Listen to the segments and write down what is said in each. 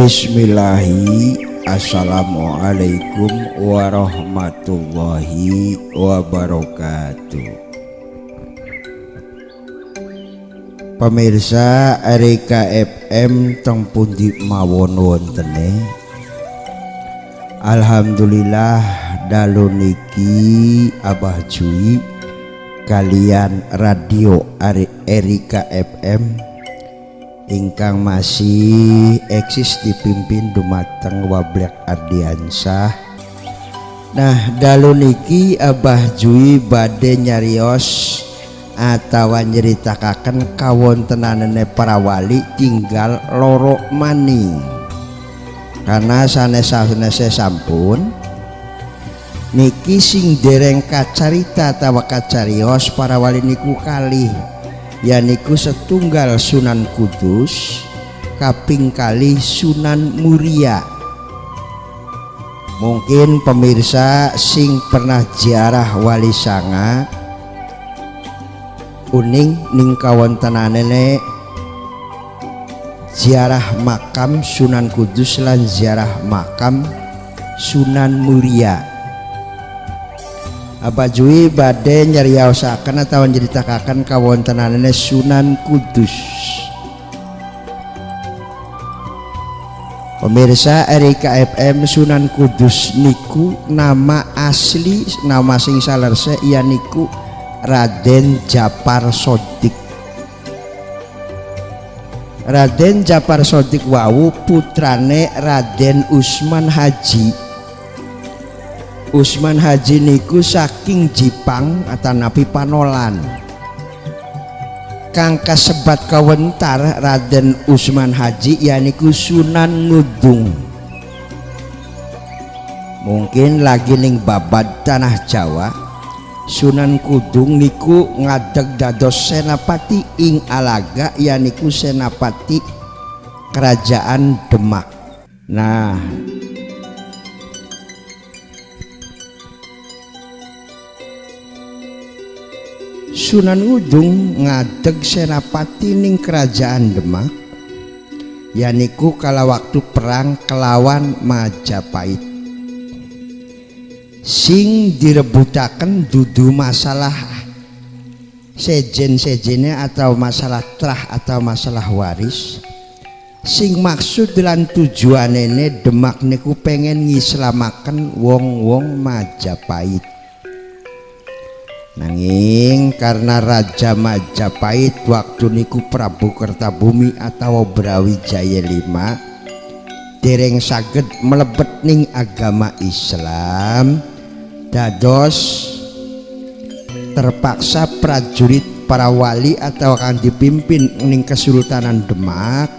Bismillahi, assalamualaikum warahmatullahi wabarakatuh. Pemirsa Erika FM teng pundi mawon wontene. Alhamdulillah dalu niki Abah Jui kalian radio Erika FM ingkang masih eksis dipimpin dumateng Wablek Ardiansah. Nah dalu niki Abah Jui bade nyarios atawa nyeritakaken kawontenanane para wali tinggal loro maning, karena sanes-sanese sampun niki sing dereng kacarita atawa kacarios para wali niku kalih, yaniku setunggal Sunan Kudus, kaping kali Sunan Muria. Mungkin pemirsa sing pernah ziarah Wali Sanga uning ning kawontenanene ziarah makam Sunan Kudus lan ziarah makam Sunan Muria. Abah Jui bade nyariosaken atawa nyeritakaken kawontenanane Sunan Kudus. Pemirsa Erika FM, Sunan Kudus niku nama asli, nama sing salerse yaniku Raden Japar Sodik. Raden Japar Sodik wau putrane Raden Usman Haji. Usman Haji niku saking Jipang atanapi Panolan. Kang kasebat kawentar Raden Usman Haji yaniku Sunan Ngudung. Mungkin lagi ning babad tanah Jawa, Sunan Kudung niku ngadeg dados senapati ing Alaga yaniku senapati Kerajaan Demak. Nah Sunan Ngudung ngadeg senapati ning Kerajaan Demak yaniku kala waktu perang kelawan Majapahit. Sing direbutaken dudu masalah sejen-sejene atau masalah trah atau masalah waris. Sing maksud lan tujuanene Demak niku pengen ngislamaken wong-wong Majapahit. Nanging karena Raja Majapahit waktu niku Prabu Kertabumi atau Brawijaya V dereng saged mlebet ning agama Islam, dados terpaksa prajurit para wali atau akan dipimpin ning Kesultanan Demak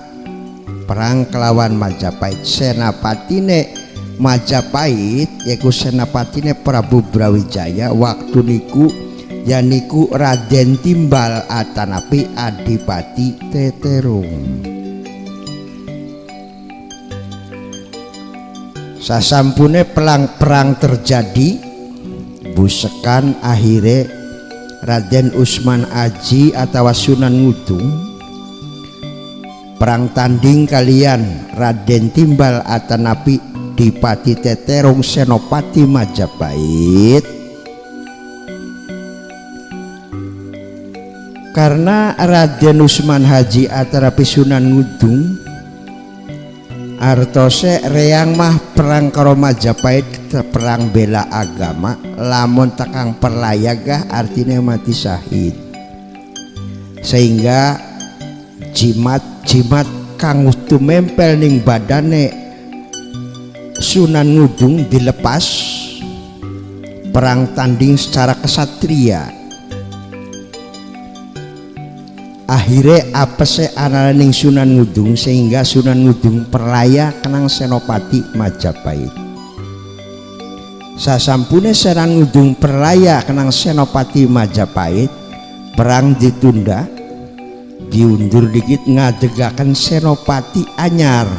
perang kelawan Majapahit. Senapatine Majapahit yaiku senapatine Prabu Brawijaya waktu niku yaniku Raden Timbal Atanapi Adipati Teterung. Sasampune perang terjadi busekan akhirnya Raden Usman Aji atau Sunan Ngudung perang tanding kalian Raden Timbal Atanapi Adipati Teterung Senopati Majapahit. Karena Raden Usman Haji Atanapi Sunan Ngudung artose reang mah perang karo Majapahit perang bela agama, lamun takang perlayagah artinya mati syahid. Sehingga jimat kang tumempel ning badane Sunan Ngudung dilepas perang tanding secara kesatria. Akhirnya apese ananing Sunan Ngudung sehingga Sunan Ngudung perlaya kenang Senopati Majapahit. Sasampune Sunan Ngudung perlaya kenang Senopati Majapahit, perang ditunda, diundur dikit ngadegaken Senopati anyar.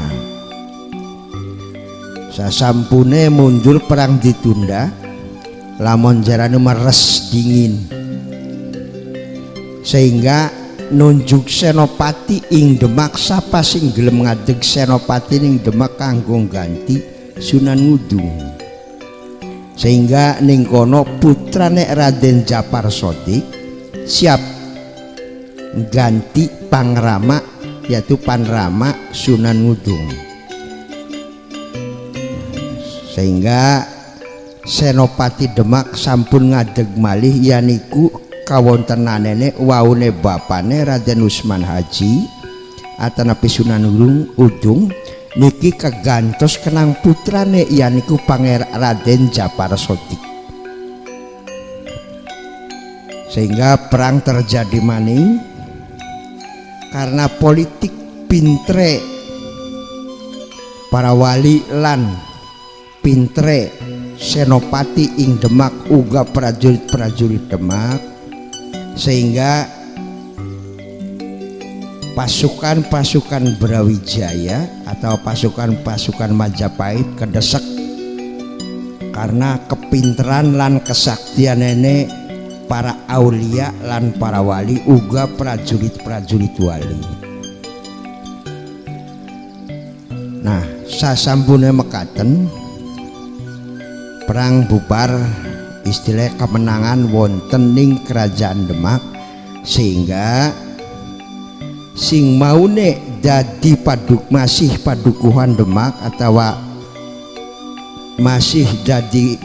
Sasampune mundur perang ditunda, lamun jarane meres dingin, sehingga nunjuk Senopati ing Demak. Sapa sing gelem ngadeg Senopati ning Demak kanggo ganti Sunan Ngudung. Sehingga ning kono putrane Raden Japar Sodik siap ganti pangrama yaitu Panrama Sunan Ngudung. Sehingga Senopati Demak sampun ngadeg malih yaniku kawontenanene waune bapane Raden Usman Haji Atanapi Sunan Ngudung niki kegantos kenang putrane yaniku Pangeran Raden Japar Sodik. Sehingga perang terjadi maning karena politik pintre para wali lan pintre Senopati ing Demak uga prajurit-prajurit Demak, sehingga pasukan-pasukan Brawijaya atau pasukan-pasukan Majapahit kedesek karena kepinteran lan kesaktian nenek para aulia lan para wali uga prajurit-prajurit wali. Nah, sasampune mekaten perang bubar, istilah kemenangan wonten ning Kerajaan Demak, sehingga sing maune dadi masih padukuhan Demak atau masih dadi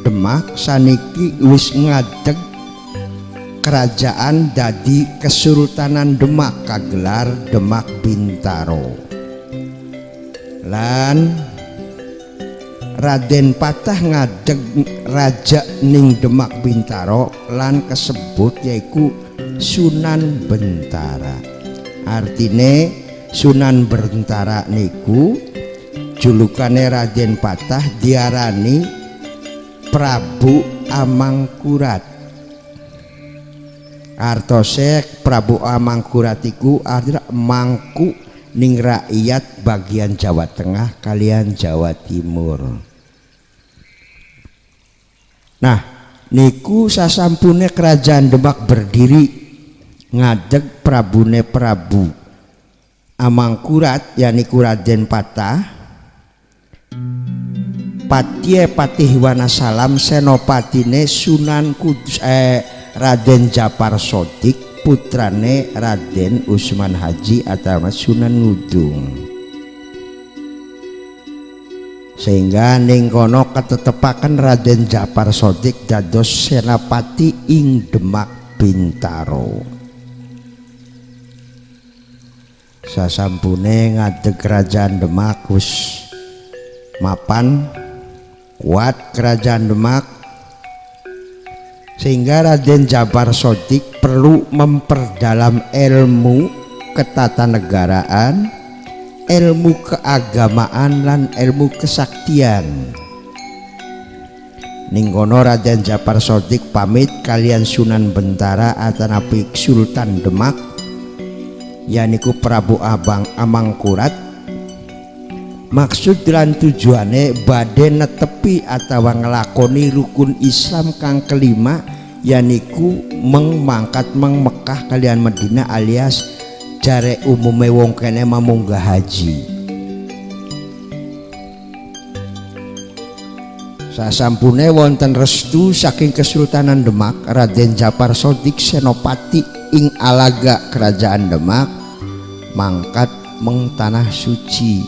Demak saniki wis ngadeg kerajaan dadi Kesultanan Demak kagelar Demak Bintaro. Lan Raden Patah ngadeg raja ning Demak Bintaro lan kesebut yaiku Sunan Bentara. Artine Sunan Bentara niku julukane Raden Patah diarani Prabu Amangkurat. Artose Prabu Amangkurat iku adalah mangku ning rakyat bagian Jawa Tengah kalian Jawa Timur. Nah, niku sasampune Kerajaan Demak berdiri ngadeg prabune Prabu Amangkurat yaniku Raden Patah, Patih Patih Wanasalam senopatine Sunan Kudus Raden Japar Sodik putrane Raden Usman Haji atau Sunan Ngudung. Sehingga ning kono ketetepaken Raden Japar Sodik dados senapati ing Demak Bintaro. Sasampune ngadeg Kerajaan Demak wis mapan kuat Kerajaan Demak, sehingga Raden Japar Sodik perlu memperdalam ilmu ketatanegaraan, ilmu keagamaan lan ilmu kesaktian. Ning kono Raden Djapar Shodiq pamit kalian Sunan Bentara atanapi Sultan Demak yaniku Prabu Abang Amangkurat. Maksud lan tujuane badhe netepi atawa ngelakoni rukun Islam kang kelima yaniku mangkat Mekah kalian Madinah alias jare umume wong kene mamunggah haji. Sasampune wonten restu saking Kesultanan Demak, Raden Djapar Shodiq senopati ing alaga kerajaan Demak mangkat meng tanah suci.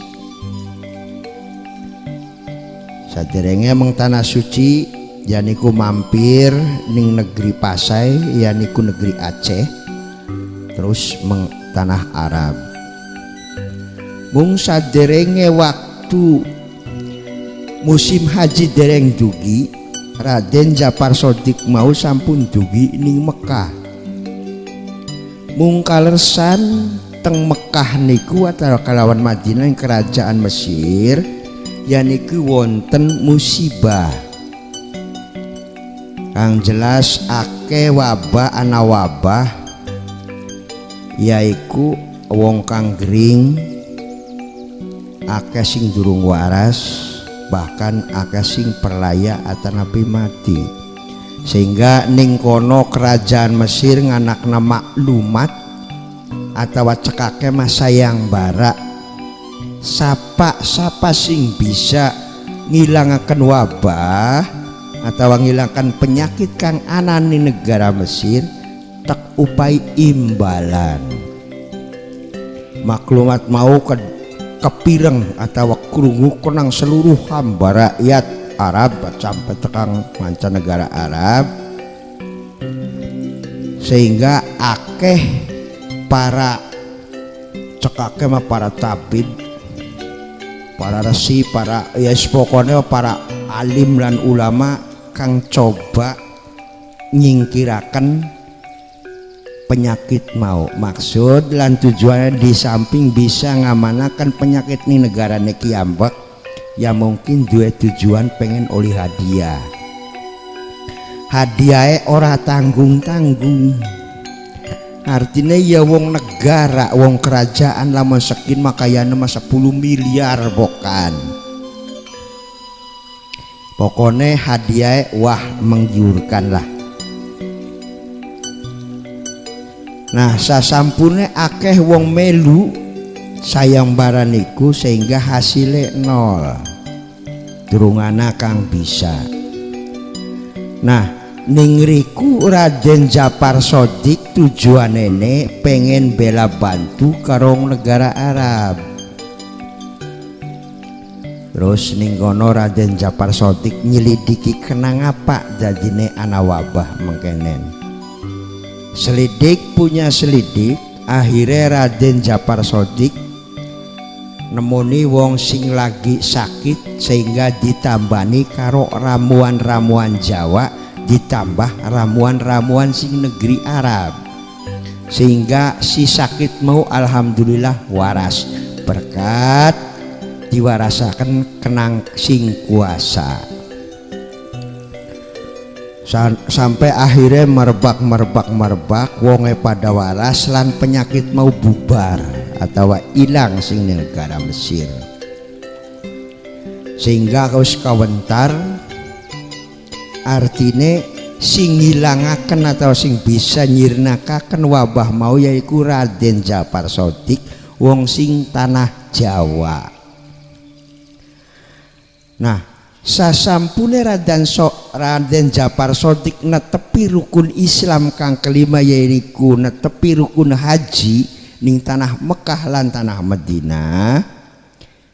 Saderenge meng tanah suci yaniku mampir ning negeri Pasai yaniku negeri Aceh, terus meng tanah Arab. Mung saderenge waktu musim haji dereng dugi, Raden Djapar Shodiq mau sampun dugi ning Mekah. Mung kalersan teng Mekah niku atau kalawan Madinah ing kerajaan Mesir yaniku wonten musibah kang jelas akeh wabah ana wabah yaiku wong kang gering, akeh sing durung waras, bahkan akeh sing perlaya atanapi mati. Sehingga ning kono kerajaan Mesir nganakna maklumat atau cekake masa yang bara sapa sing bisa ngilangaken wabah atau ngilangkan penyakit kang ana ning negara Mesir tak upai imbalan. Maklumat mau kepireng atau krungu konang seluruh hamba rakyat Arab sampai tekang mancanegara Arab, sehingga akeh para cekake mah para tabib, para resi, para ya pokoknya para alim lan ulama kang coba nyingkiraken penyakit mau. Maksud lan tujuannya di samping bisa ngamanakan penyakit nih negara neki ambek ya mungkin dua tujuan pengen oleh hadiah. Hadiahnya ora tanggung-tanggung, artinya ya wong negara wong kerajaan lamun sekin makayana mah 10 miliar bukan. Pokoknya hadiahnya wah menggiurkan lah. Nah sasampune akeh wong melu sayembara niku sehingga hasilnya nol, durungana kang bisa. Nah ning riku Raden Djapar Shodiq tujuanene pengen bela bantu karo negara Arab. Terus ning kono Raden Djapar Shodiq nyelidiki kenang apa dadine ana wabah mengkenen. Selidik punya selidik, akhirnya Raden Djapar Shodiq nemoni wong sing lagi sakit sehingga ditambani karo ramuan-ramuan Jawa ditambah ramuan-ramuan sing negeri Arab, sehingga si sakit mau alhamdulillah waras berkat diwarasakan kenang sing kuasa. Sampai akhirnya merebak wonge pada waras lan penyakit mau bubar atau hilang sing negara Mesir, sehingga kaus kawentar artine sing ngilangaken atau sing bisa nyirnakaken wabah mau yaiku Raden Djapar Shodiq wong sing tanah Jawa. Nah sasampune Raden Djapar Shodiq netepi rukun Islam kang kelima yaiku netepi rukun haji ning tanah Mekah lan tanah Madinah,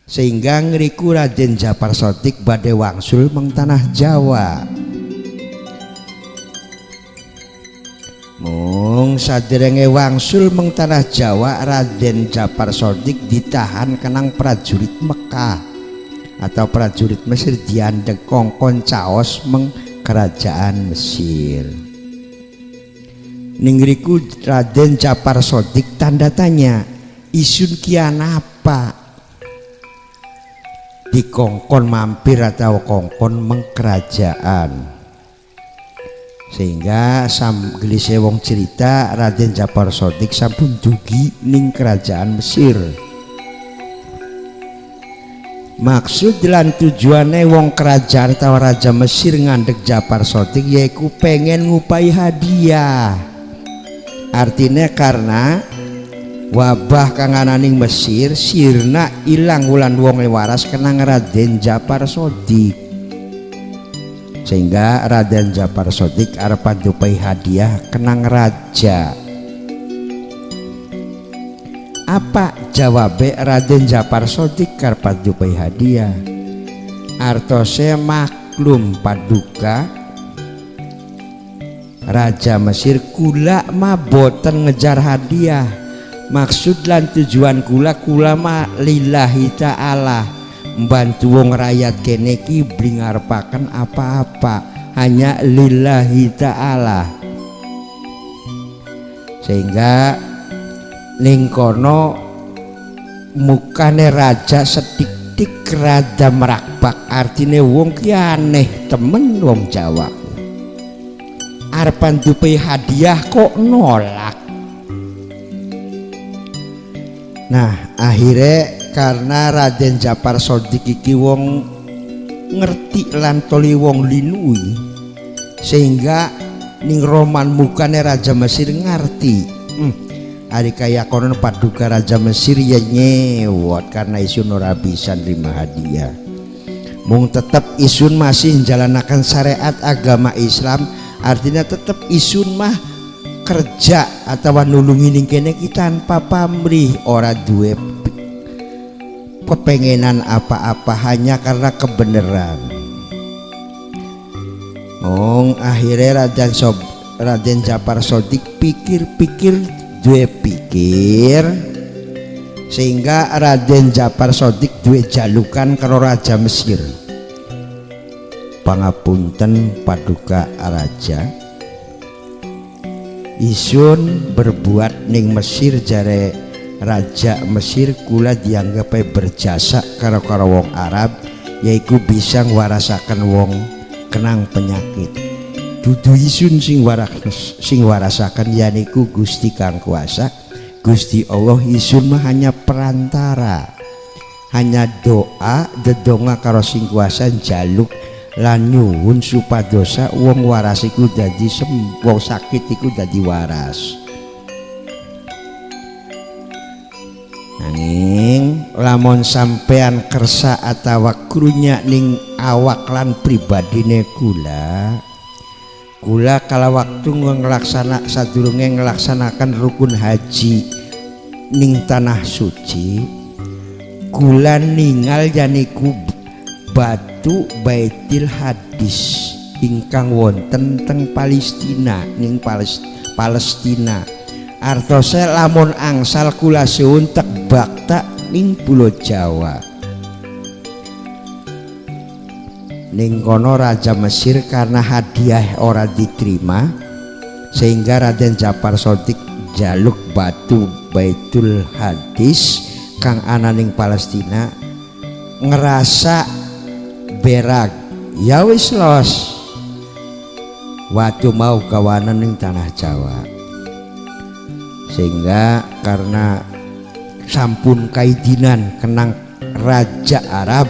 sehingga ngriku Raden Djapar Shodiq badhe wangsul meng tanah Jawa. Mung saderenge wangsul meng tanah Jawa, Raden Djapar Shodiq ditahan kenang prajurit Mekah atau prajurit Mesir diandeg kongkon caos meng kerajaan Mesir. Ningriku Raden Djapar Shodiq tanda tanya, isun kian apa dikongkon mampir atau kongkon mengkerajaan. Sehingga gelise wong cerita Raden Djapar Shadiq sampun dugi ning kerajaan Mesir. Maksud lan tujuane wong kerajaan atau raja Mesir ngandhek Djapar Shadiq yaiku pengen ngupahi hadiah. Artinya karena wabah kang ana ning Mesir sirna ilang wulan wong waras kenang Raden Djapar Shadiq. Sehingga Raden Djapar Shadiq arep dupai hadiah kenang raja. Apa jawabe Raden Djapar Shadiq arep dupai hadiah? Artose maklum paduka Raja Mesir kula mah boten ngejar hadiah. Maksud lan tujuan kula mah lillahi ta'ala, membantu wong rakyat kene ki beli ngarepaken apa-apa, hanya lillahi ta'ala. Sehingga ning kono mukane raja sedik-dik rada merakbak, artine wong ki aneh temen wong Jawa. Arepan dupai hadiah kok nolak. Nah akhirnya karena Raden Djapar Shadiq iki wong ngerti lan toli wong linui, sehingga ning roman mukane raja Mesir ngerti. Ari kaya konon paduka raja Mesir ya nyewot karena isun ora bisa nerima hadiah. Mung tetep isun masih menjalankan syariat agama Islam, artinya tetep isun mah kerja atau nulungi ning kene ki tanpa pamrih, ora duwe kepengenan apa-apa, hanya karena kebenaran. Akhirnya Raden Djapar Shadiq pikir-pikir duwe pikir, sehingga Raden Djapar Shadiq duwe jalukan karo raja Mesir. Pangapunten paduka raja, isun berbuat ning Mesir jare raja Mesir kula dianggap berjasa karo wong Arab, yaiku bisa ngwarasaken wong kenang penyakit. Dudu isun sing warasaken yaniku Gusti Kang Kuasa, Gusti Allah. Isun mah hanya perantara, hanya doa dedonga karo sing kuasa jaluk lan nyuwun supadosa wong waras iku dadi wong sakit iku dadi waras. Nanging lamun sampean kersa atawa krunya ning awak lan pribadine kula kala waktu sadurunge ngelaksanakan rukun haji ning tanah suci, kula ningal yaniku batu Baitil Hadis ingkang wonten teng Palestina ning Palestina. Artose lamun angsal kula suwun bakta ning Pulau Jawa. Ning kono raja Mesir karena hadiah ora diterima, sehingga Raden Djapar Shadiq jaluk batu Baitul Hadis kang ana ning Palestina, ngerasa berak ya wis los waktu mau kawanan ning tanah Jawa. Sehingga karena sampun kaidinan kenang raja Arab,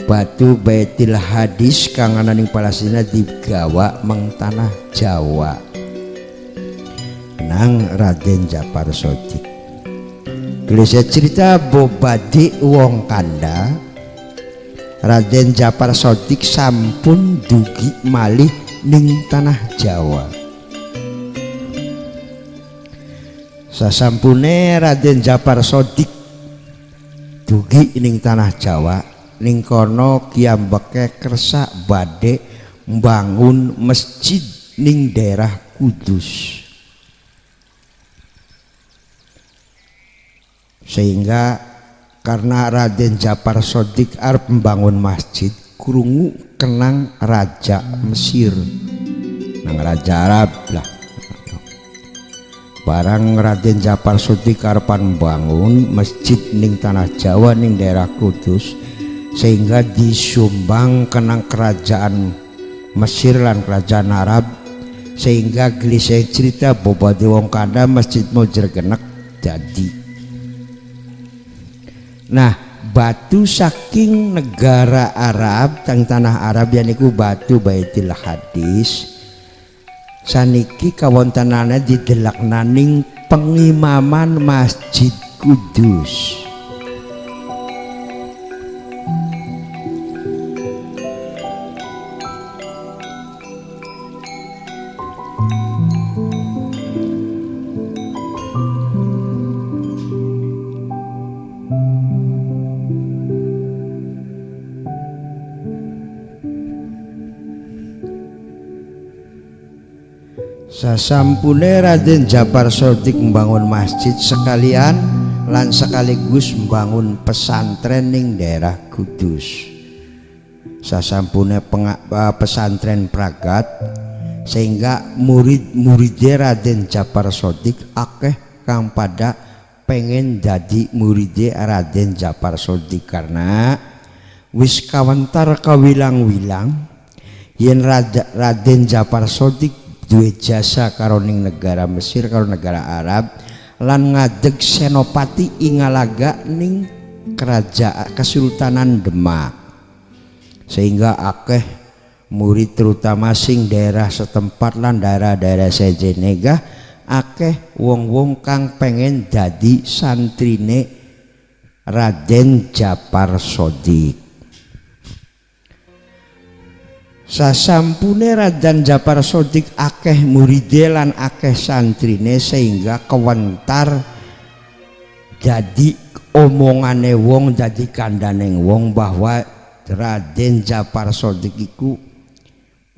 batu Baitil Hadis kang ana ning Palestina digawa meng tanah Jawa nang Raden Djapar Shadiq. Gelis cerita bobadi wong kanda, Raden Djapar Shadiq sampun dugi malih ning tanah Jawa. Sasampune Raden Djapar Shadiq dugi ning tanah Jawa, ning kono kiambeke kersa badhe mbangun masjid ning daerah Kudus. Sehingga karena Raden Djapar Shadiq arep membangun masjid, krungu kenang raja Mesir, nang raja Arab lah. barang Raden Djapar Sodik karepan bangun masjid ning tanah Jawa ning daerah Kudus sehingga disumbang kenang kerajaan Mesir lan kerajaan Arab sehingga gelisah cerita bobadi wong kanda masjid mau jergenek jadi. Nah batu saking negara Arab tang tanah Arab yaniku batu Baitul Hadis saniki kawontenane didelak naning pengimaman Masjid Kudus. Sasampune Raden Djapar Sodik membangun masjid sekalian lan sekaligus membangun pesantren ning daerah Kudus. Sasampune pesantren pragat sehingga murid-muridé Raden Djapar Sodik akeh kang pada pengen jadi muridé Raden Djapar Sodik karena wis kawentar kawilang-wilang yen Raden Djapar Sodik duwe jasa karo ning negara Mesir karo negara Arab lan ngadeg senopati ingalaga ning kerajaan Kesultanan Demak sehingga akeh murid terutama sing daerah setempat lan daerah-daerah sejenega akeh wong-wong kang pengen dadi santrine Raden Djapar Sodik. Sasampune Raden Djapar Sodik akeh muridé lan akeh santrine sehingga kewentar jadi omongane wong jadi kandhaning wong bahwa Raden Djapar Sodik iku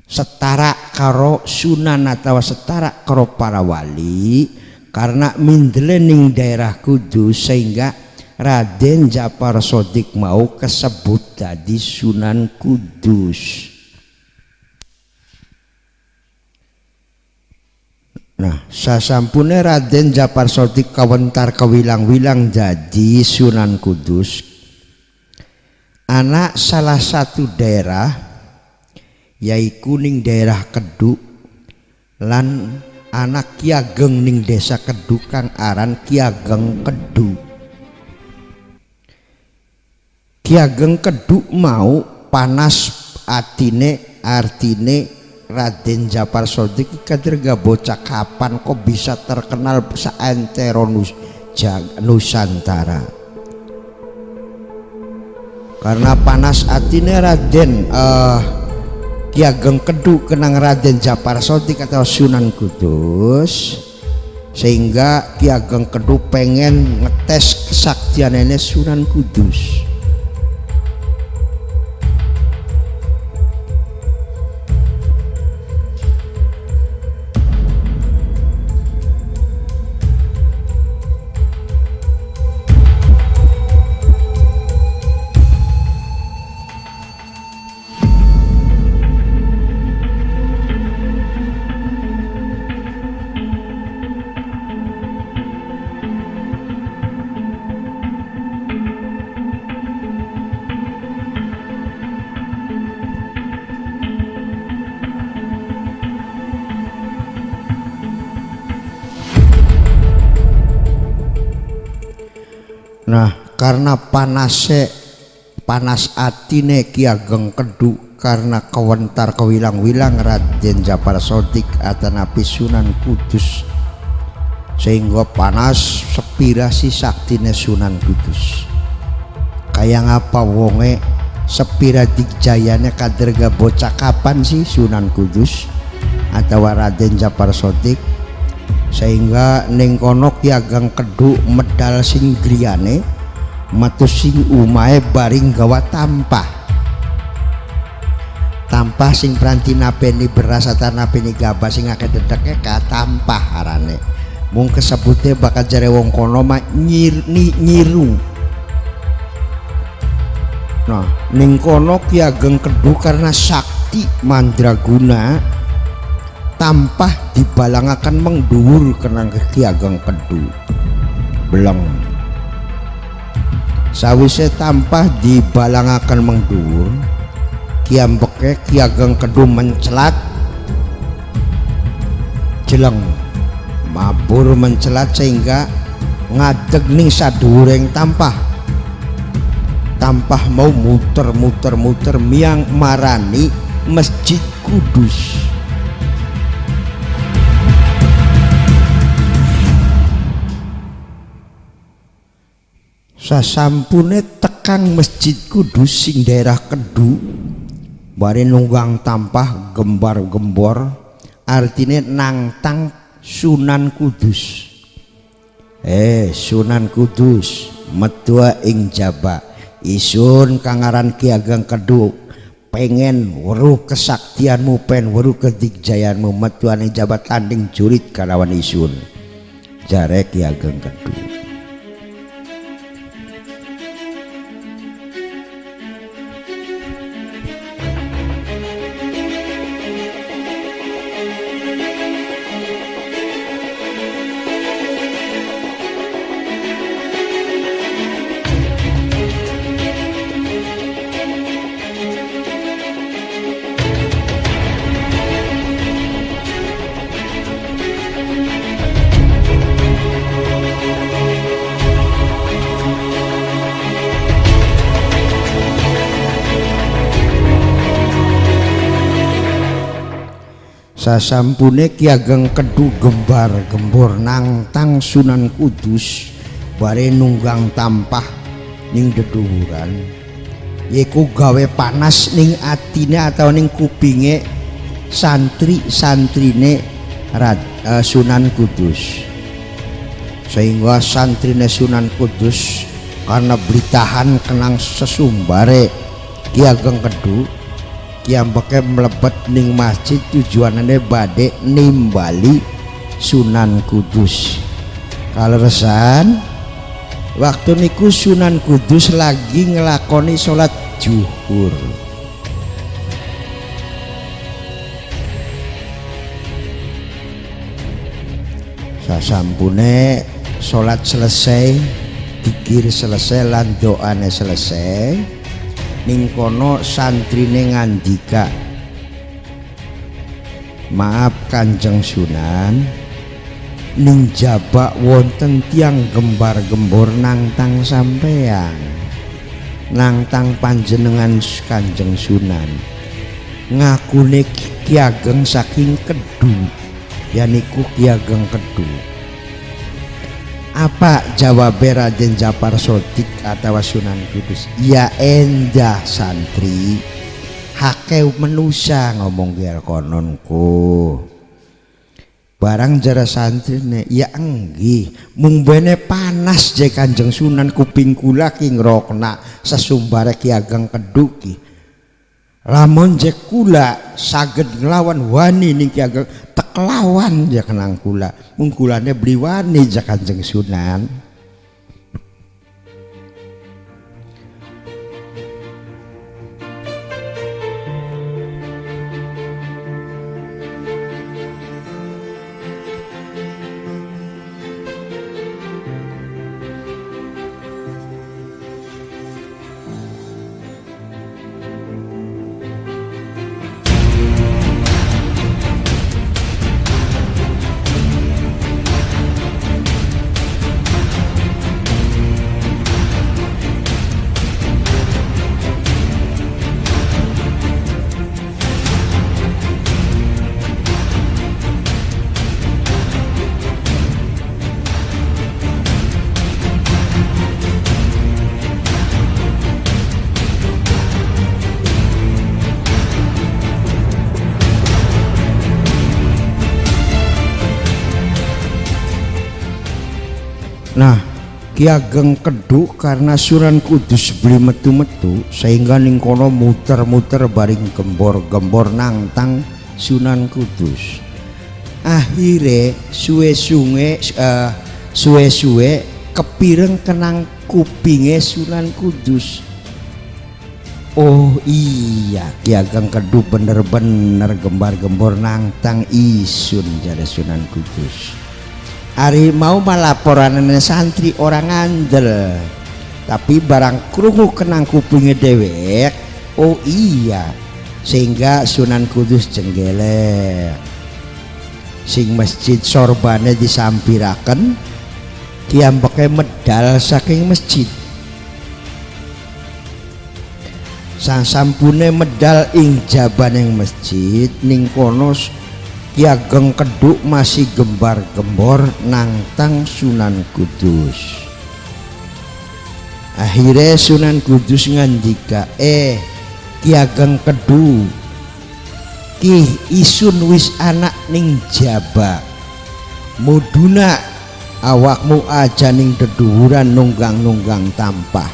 setara karo Sunan atau setara karo para wali karena mindele ning daerah Kudus sehingga Raden Djapar Sodik mau kesebut jadi Sunan Kudus. Nah, sasampune Raden Djapar Sodik kawentar kewilang-wilang jadi Sunan Kudus, anak salah satu daerah yaiku ning daerah Keduk lan anak Ki Ageng ning desa Keduk kang aran Ki Ageng Keduk. Ki Ageng Keduk mau panas atine artine Raden Djapar Sodik kaderga bocah kapan kok bisa terkenal saantero Nusantara karena panas atine Raden Ki Ageng Keduk kenang Raden Djapar Sodik atau Sunan Kudus sehingga Ki Ageng Keduk pengen ngetes kesaktiannya Sunan Kudus. Nah, karena panas atine Ki Ageng Keduk karena kewentar kewilang-wilang Raden Djapar Sodik atanapi Sunan Kudus sehingga panas sepirasi saktine Sunan Kudus. Kayak ngapa wonge sepira dikjayane kaderga bocah kapan sih Sunan Kudus atau Raden Djapar Sodik sehingga ning kono Ki Ageng Keduk medal sing griyane metu sing umahe baring gawa tampah sing pranti napeni beras atau napeni gabah sing akeh dedeke ka tampah arane mung kesebute bakal jare wong kono mah nyiru. Nah ning kono Ki Ageng Keduk karena sakti mandraguna tampah dibalangaken mengduwur kenang Ki Ageng Kedu beleng. Sawise tampah dibalangaken mengduwur kiambeke Ki Ageng Kedu mencelat jeleng mabur mencelat sehingga ngadeg ning sadhuwuring tampah. Tampah mau muter miang marani Masjid Kudus. Sasampune tekang Masjid Kudus sing daerah Kedu bare nunggang tampah gembar-gembor artine nangtang Sunan Kudus. Sunan Kudus metua ing jaba isun kangaran Ki Ageng Kedu pengen weruh kesaktianmu pengen weruh kedigjayanmu metuane jabat tanding jurit kalawan isun jare Ki Ageng Kedu. Sasampune Ki Ageng Kedu gembar gembor nangtang Sunan Kudus bare nunggang tampah ning deduhuran yiku gawe panas ning atine atau ning kupinge santri-santrine Sunan Kudus, sehingga santrine Sunan Kudus karena beritahan kenang sesumbare Ki Ageng Kedu kiambeke mlebet ning masjid tujuanane badhe nimbali Sunan Kudus. Kaleresan waktu niku Sunan Kudus lagi ngelakoni sholat zuhur. Sasampune sholat selesai, dikir selesai lan doane selesai, ning kono santrine ngandika, maaf Kanjeng Sunan, ning jabak wonten tiang gembar-gembor nangtang sampeyan, nangtang panjenengan Kanjeng Sunan, ngakune Ki Ageng saking Kedu, yaniku Ki Ageng Kedu. Apa jawab Raden Japar Sotik atau Sunan Kudus? Ya endah santri, hakeu menusa ngomong biar kononku. Barang jara santrine, ya enggih, mung bene panas je Kanjeng Sunan kuping kula ki ngrokna sesumbare Ki Ageng Kedu ki. Lamun je kula saged nglawan wani ning Ki Ageng teklawan je kenang kula. Mung kulane beli wani je Kanjeng Sunan. Nah, Ki Ageng Kedu karena Sunan Kudus beli metu-metu sehingga ning kono muter-muter baring gembor-gembor nangtang Sunan Kudus. Akhire suwe-suwe kepireng kenang kupinge Sunan Kudus. Oh iya, Ki Ageng Kedu bener-bener gembar-gembor nangtang isun jare Sunan Kudus. Ari mau malaporanane santri orang ngandel, tapi barang krungu kenang kupinge dewek. Oh iya, sehingga Sunan Kudus jenggelek. Sing masjid sorbane disampiraken, kiambeke medal saking masjid. Sasampune medal ing jabaning masjid ning kono Ki Ageng Kedu masih gembar-gembor nangtang Sunan Kudus. Akhirnya Sunan Kudus ngandika, Ki Ageng Kedu, ki isun wis anak ning jaba, muduna awakmu aja ning deduhuran nunggang-nunggang tampah.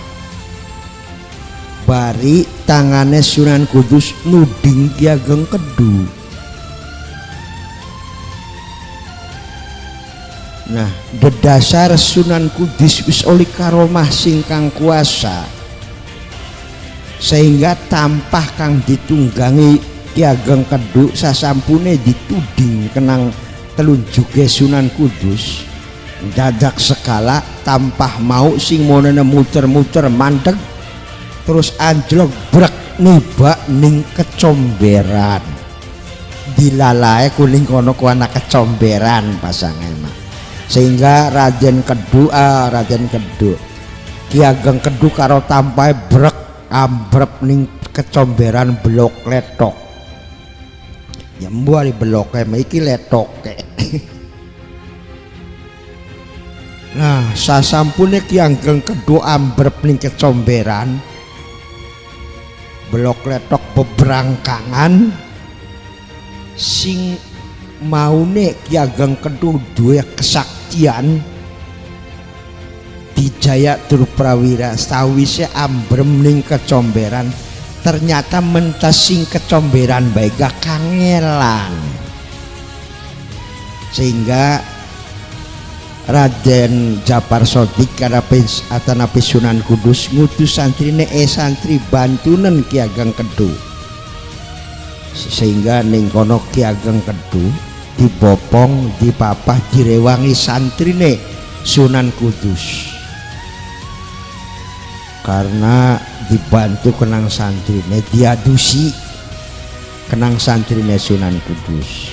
Bari tangane Sunan Kudus nuding Ki Ageng Kedu. Nah, berdasar Sunan Kudus wis oleh karomah sing kang kuasa, sehingga tampah kang ditunggangi Ki Ageng Kedu sasampune dituding kenang telunjuke Sunan Kudus, dadak sekala tampah mau sing monene muter-muter mandeg terus anjlok brek nibak ning kecomberan. Dilalae kuning kono ku anak kecomberan pasangan mah. Sehingga Raden Kedu Ki Ageng Kedu karo tampahe brek ambrep ning kecomberan blok letok. Ya mbuh ari bloke iki letoke. Nah, sasampune Ki Ageng Kedu ambrep ning kecomberan blok letok beberangkangan, sing maune Ki Ageng Kedu duwe kesaktian dijaya tur prawira. Sawise ambrem ning kecomberan ternyata mentas sing kecomberan bae gak kangelan, sehingga Raden Japar Sodik atanapi Sunan Kudus ngutus santrine santri bantunen Ki Ageng Kedu, sehingga ning kono Ki Ageng Kedu dibopong, dipapah, direwangi santrine Sunan Kudus karena dibantu kenang santrine, diadusi kenang santrine Sunan Kudus.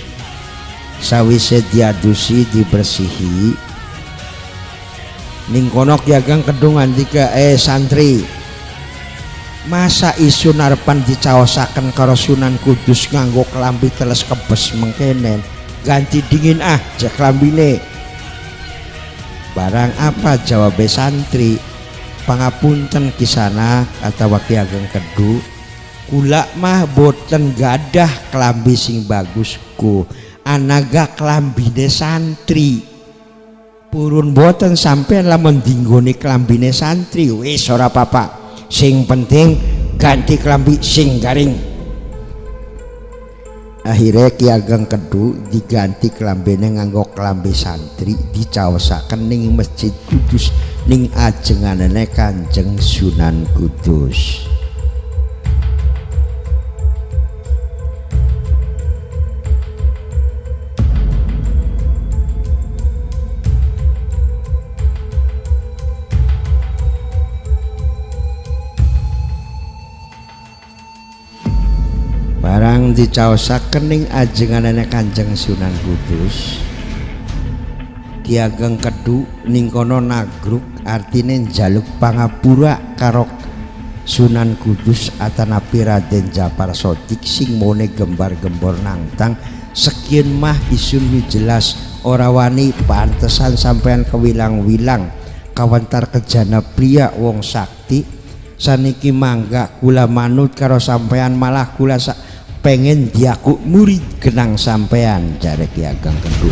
Sawise diadusi dibersihi ning kono Ki Ageng Kedu ngandika, santri, masa isun arepan dicaosaken karo Sunan Kudus nganggo kelambi teles kebes mengkenen, ganti dingin aja kelambine. Barang apa jawab santri, pangapunten kisana kata Ki Ageng Kedu, kula mah boten gadah kelambi sing bagusku, anaga kelambine santri. Purun boten sampean lamun dinggone kelambine santri, wis ora apa-apa, sing penting ganti kelambi sing garing. Akhirnya Ki Ageng Kedu diganti kelambine nganggo kelambi santri, dicaosaken ning Masjid Kudus ning ajenganane Kanjeng Sunan Kudus. Barang dicaosaken ning ajenganane Kanjeng Sunan Kudus, Ki Ageng Kedu ning kono nagruk, artine njaluk pangapura karo Sunan Kudus atanapi Raden Japar Sodik sing mone gembar-gembor nangtang. Sekian mah isun jelas ora wani pantesan sampean kewilang-wilang kawentar kejana pria wong sakti. Saniki mangga kula manut karo sampean, malah kula pengen diaku murid genang sampean, jare Ki Ageng Kedu.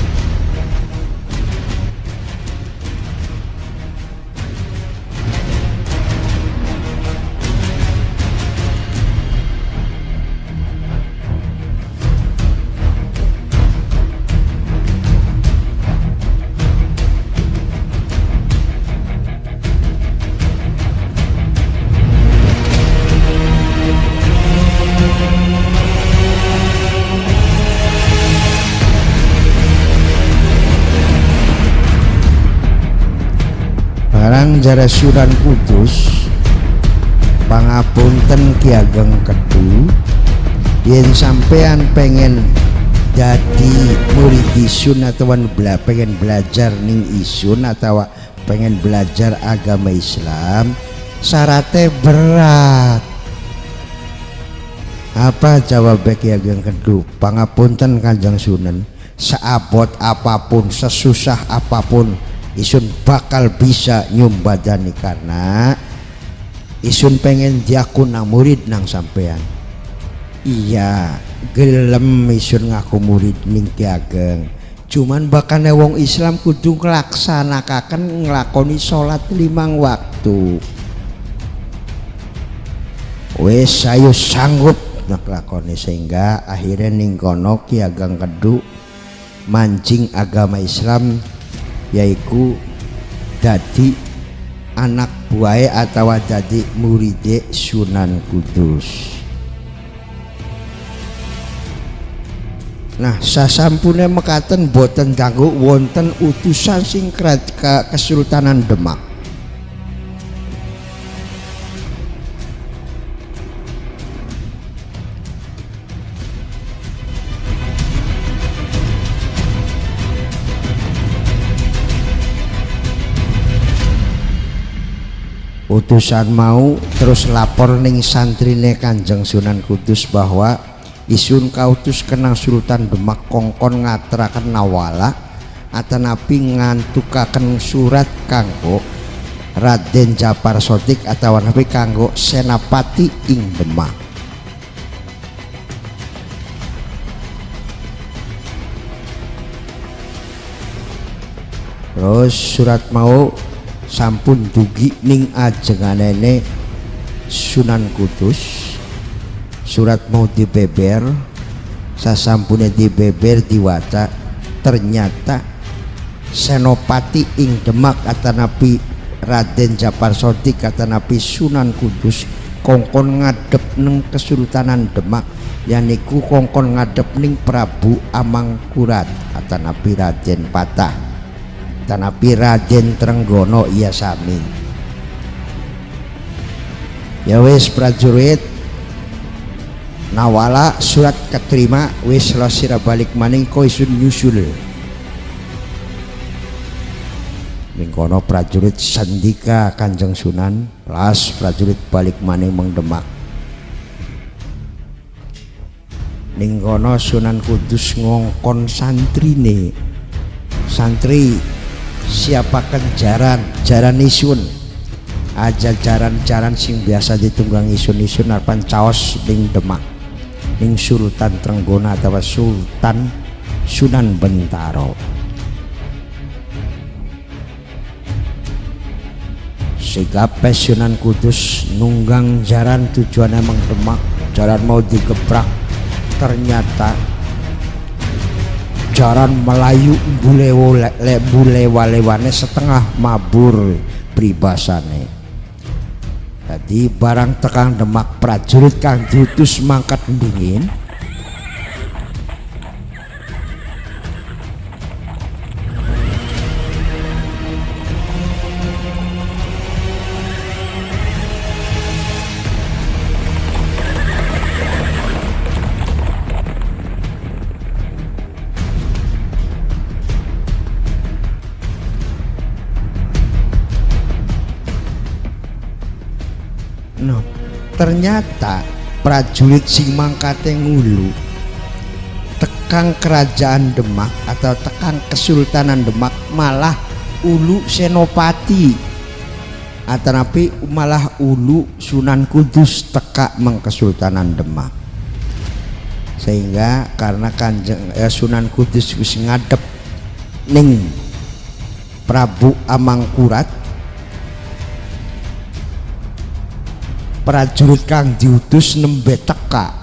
nunggang jare Sunan Kudus pangapunten Ki Ageng Kedu yen sampean pengen jadi murid isun atau pengen belajar ning isun atau pengen belajar agama Islam, syaratnya berat. Apa jawab Ki Ageng Kedu? Pangapunten Kanjeng Sunan, seabot apapun, sesusah apapun isun bakal bisa nyumbadani karena isun pengen diakun nang murid nang sampean. Iya, gelem isun ngaku murid ning Ki Ageng. Cuman bakane wong Islam kudu nglaksanakaken nglakoni salat 5 waktu. Wes ayo sanggup nglakoni sehingga akhirnya ning kono Ki Ageng Kedu mancing agama Islam yaiku dadi anak buahe atau dadi muride Sunan Kudus. Nah, sasampune mekaten boten kanggo wonten utusan sing Kesultanan Demak. Utusan mau terus lapor ning santrine Kanjeng Sunan Kudus bahwa isun kautus kenang Sultan Demak kongkon ngaturaken nawala atanapi ngantukaken surat kanggo Raden Djapar Shodiq atau napi kanggo Senapati ing Demak. Terus surat mau sampun dugi ning ajenganene Sunan Kudus. Surat mau dibeber, sasampune dibeber diwaca, ternyata Senopati ing Demak atanapi Raden Djapar Shodiq atanapi Sunan Kudus kongkon ngadep neng Kesultanan Demak, yaniku kongkon ngadep ning Prabu Amangkurat atanapi Raden Patah atanapi Raden Trenggono iya sami. Ya wis prajurit, nawala surat keterima wis lo sira balik maning ko isun nyusul ning kono prajurit sandika Kanjeng Sunan las prajurit balik maning Mang Demak. Ning kono Sunan Kudus ngongkon santrine, santri siapaken jaran isun aja jaran sing biasa ditunggang isun-isun arepan caos ning Demak ning Sultan Trenggono atau Sultan Sunan Bentaro. Sigape Sunan Kudus nunggang jaran tujuannya Mang Demak, jaran mau digebrak, ternyata jaran Melayu bulewalewane setengah mabur pribasane. Jadi barang tekang Demak prajurit kang diutus mangkat ndingin no, ternyata prajurit sing mangkate ngulu tekang kerajaan Demak atau tekang Kesultanan Demak malah ulu Senopati atanapi malah ulu Sunan Kudus teka Mang Kesultanan Demak, sehingga karena Kanjeng Sunan Kudus wis ngadep ning Prabu Amangkurat, prajurit kang diutus nembe teka,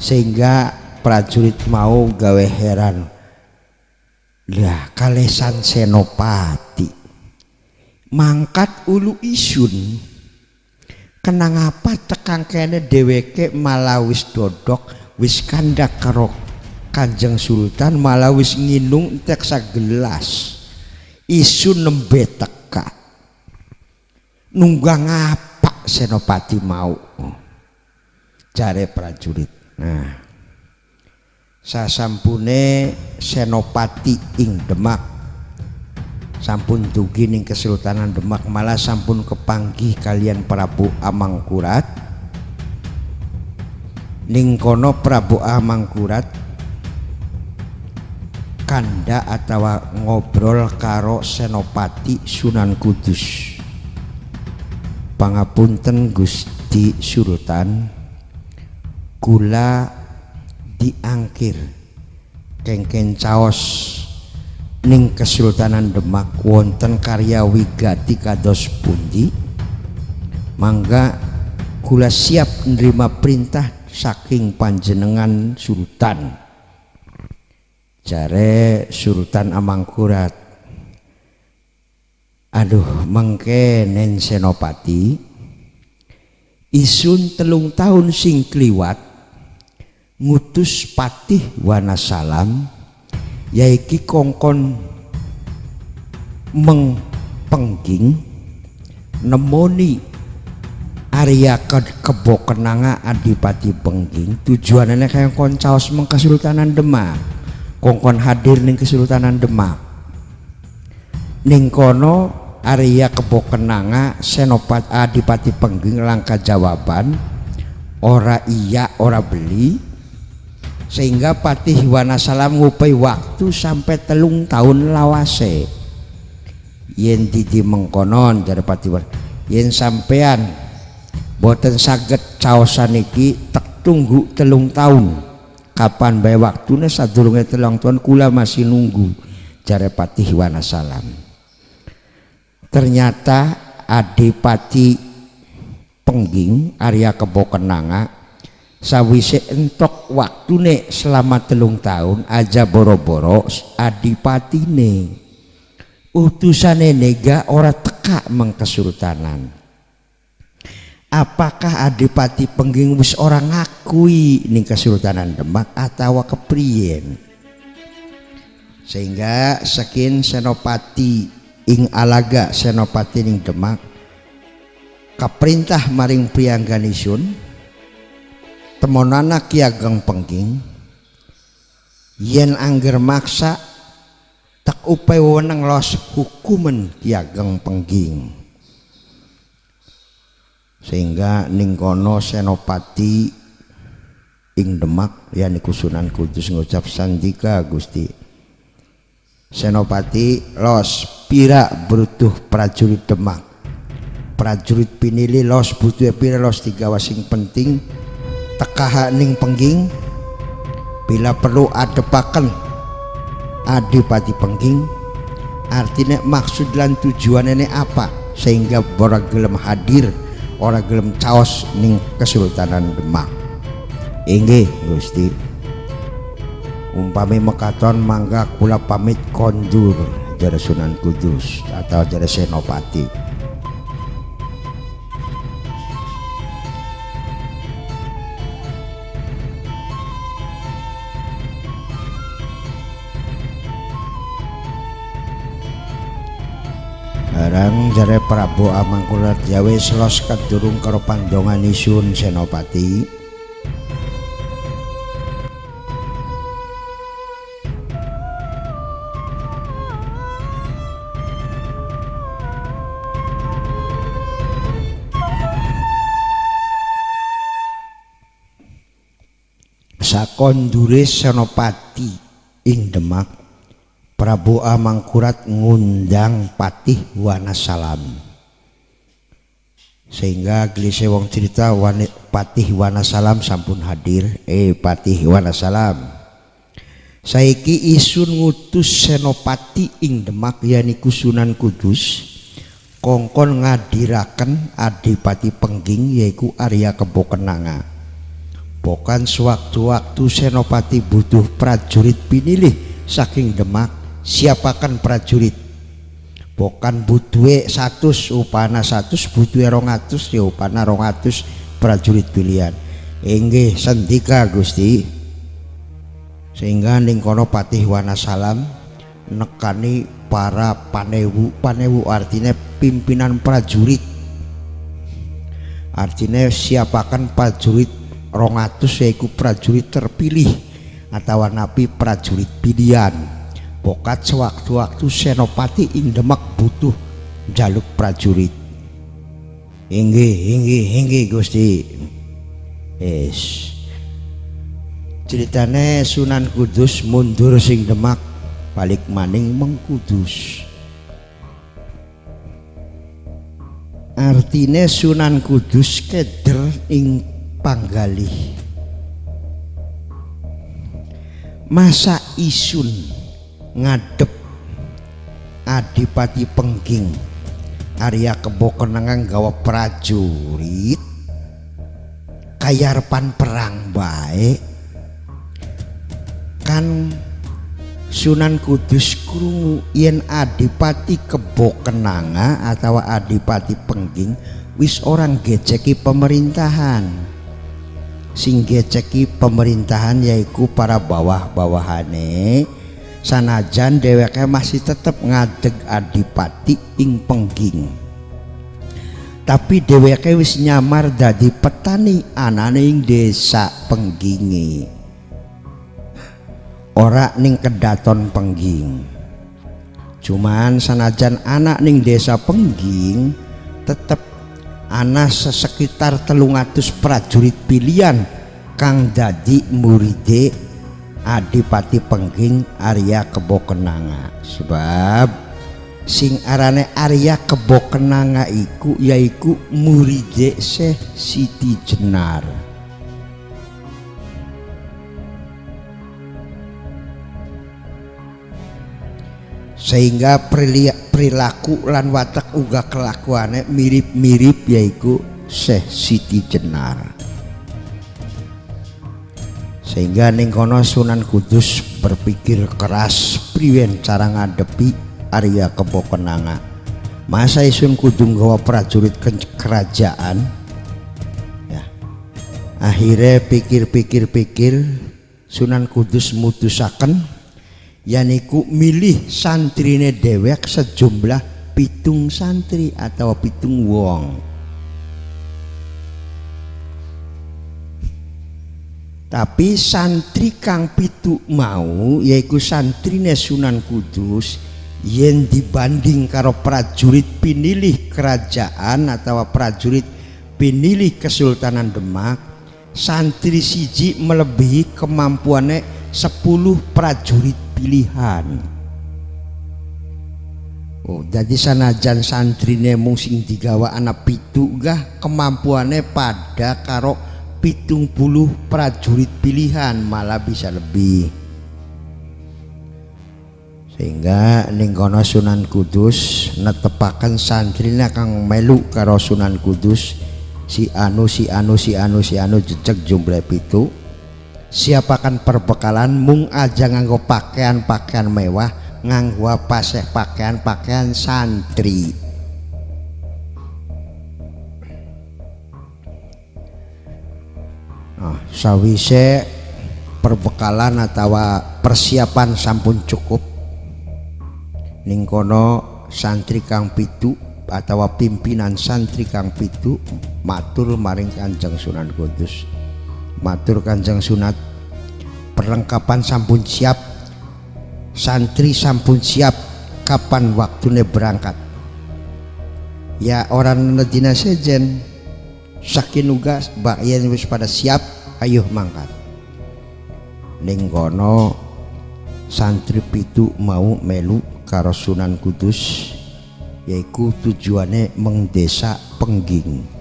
sehingga prajurit mau gawe heran, lah kalesan Senopati mangkat ulu isun kenang apa tekang kene dheweke malah wis dodok wis kandak karo Kanjeng Sultan malah wis nginung entek sagelas isun nembe teka. nunggang apa Senopati mau, jare prajurit. Nah, sasampune Senopati ing Demak sampun dugi ning Kesultanan Demak, malah sampun kepanggih kalian Prabu Amangkurat. Ning kono Prabu Amangkurat kanda atawa ngobrol karo Senopati Sunan Kudus. Pangapunten Gusti Sultan, kula diangkir kengken caos ning Kesultanan Demak wonten karya wigati kados pundi, mangga kula siap nerima perintah saking panjenengan Sultan. Jare Sultan Amangkurat, aduh mengke nen Senopati, isun 3 tahun sing kliwat ngutus Patih Wanasalam yaiki kongkon mengpengging nemoni Arya Kebo Kenanga Adipati Pengging. Tujuannya kayak kon caos meng Kesultanan Demak, kongkon hadir ning Kesultanan Demak. Ning kono Arya Kebo Kenanga Senopati Adipati Pengging langka jawaban ora iya ora beli, sehingga Patih Wanasalam ngupai waktu sampai 3 tahun lawase. Yen didi mengkonon dari Patih yen sampean boten saged caosan iki tek tunggu 3 tahun, kapan bae waktune sadurunge 3 tahun kula masih nunggu, jare Patih Wanasalam. Ternyata Adipati Pengging Arya Kebo Kenanga sawise entok waktune selama 3 tahun aja boro-boro adipatine utusane nega ora teka meng Kesultanan. Apakah Adipati Pengging wis ora ngakui ning Kesultanan Demak atau kepriyen? Sehingga saking Senopati ing Alaga Senopati ning Demak kaperintah maring priyangganisun temonana Ki Ageng Pengging yen angger maksa tak upai wewenang los hukumen Ki Ageng Pengging. Sehingga ning kono Senopati ing Demak yaniku Sunan Kudus ngucap sandika, Gusti Senopati los pira brutuh prajurit Demak, prajurit pinili los butuh pira los 3 wasing penting tekaha ning Pengging, bila perlu adepaken Adipati Pengging. Artinya maksud lan tujuannya apa sehingga ora gelem hadir, ora gelem caos ning Kesultanan Demak. Inggih Gusti, umpami mekaton mangga kula pamit kondur, jare Sunan Kudus atau jare Senopati. Barang jare Prabu Amangkurat ya wis los kadurung karo pandonganisun Senopati. Sakondure Senopati ing Demak, Prabu Amangkurat ngundang Patih Wanasalam. Sehingga gelise wong cerita Patih Wanasalam sampun hadir. Patih Wanasalam, saiki isun ngutus Senopati ing Demak yaniku Sunan Kudus kongkon ngadiraken Adipati Pengging yaiku Arya Kebo Kenanga. Pokan sewaktu-waktu Senopati butuh prajurit pinilih saking Demak, siapakan prajurit. Pokan butuhe 100 upana 100, butuhe 200 ya upana 200 prajurit pilihan. Inggih sendika Gusti. Sehingga ning kono Patih Wanasalam nekani para panewu artinya pimpinan prajurit artinya siapakan prajurit 200 yaitu prajurit terpilih atau napi prajurit pilihan. Pokat sewaktu-waktu senopati ing Demak butuh jaluk prajurit. Inggih Gusti. Ceritane Sunan Kudus mundur sing Demak balik maning mengkudus. Artine Sunan Kudus keder ing panggalih. Masa isun ngadep Adipati Pengging Arya Kebo Kenangan gawa prajurit kayarpan perang baik kan Sunan Kudus krungu yen Adipati Kebo Kenanga atau Adipati Pengging wis orang geceki pemerintahan. Sing geceki pemerintahan yaiku para bawah-bawahane, sanajan dheweke masih tetep ngadeg Adipati ing Pengging. Tapi dheweke wis nyamar dadi petani anane ing desa Pengginge. Ora ning kedaton Pengging. Cuman sanajan anak ning desa Pengging tetep ana sekitar 300 prajurit pilihan kang dadi muride Adipati Pengging Arya Kebo Kenanga. Sebab sing arane Arya Kebo Kenanga iku yaiku muride Syekh Siti Jenar. Sehingga perilaku lan watak uga kelakuane mirip-mirip yaiku Syekh Siti Jenar. Sehingga ning kono Sunan Kudus berpikir keras priwen cara ngadepi Arya Kebo Kenanga. Masa isun kudu nggawa prajurit kerajaan ya. Akhirnya pikir Sunan Kudus mutusaken yaniku milih santrine dewek sejumlah 7 santri atau 7 wong. Tapi santri kang 7 mau yaiku santrine Sunan Kudus yen dibanding karo prajurit pinilih kerajaan atau prajurit pinilih Kesultanan Demak, santri siji melebihi kemampuannya 10 prajurit pilihan. Oh, jadi sanajan santrine mung sing digawa anak 7 gah kemampuannya pada karo 70 prajurit pilihan, malah bisa lebih. Sehingga ning kono Sunan Kudus netepaken santrine kang melu karo Sunan Kudus si anu jejeg jumlah 7. Siapakan perbekalan mung aja nganggo pakaian mewah, nganggo paseh pakaian santri. Sawise perbekalan atau persiapan sampun cukup, ning kono santri kang 7 atau pimpinan santri kang 7 matur maring Kanjeng Sunan Kudus. Matur Kanjeng Sunat, perlengkapan sampun siap, santri sampun siap, kapan waktune berangkat? Ya orang nedina sejen saking uga bakyen wis pada siap, ayo mangkat. Ning kono santri 7 mau melu karo Sunan Kudus yaiku tujuane mengdesa Pengging.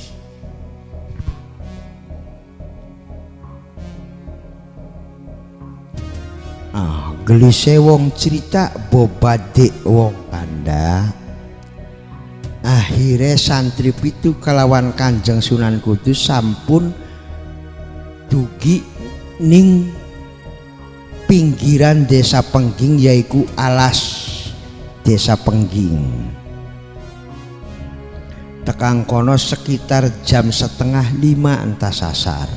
Gelise wong cerita bobade wong kanda. Akhirnya santri 7 kalawan Kanjeng Sunan Kudus sampun dugi ning pinggiran desa Pengging yaiku alas desa Pengging. Tekang kono sekitar jam 4:30 entas sasar.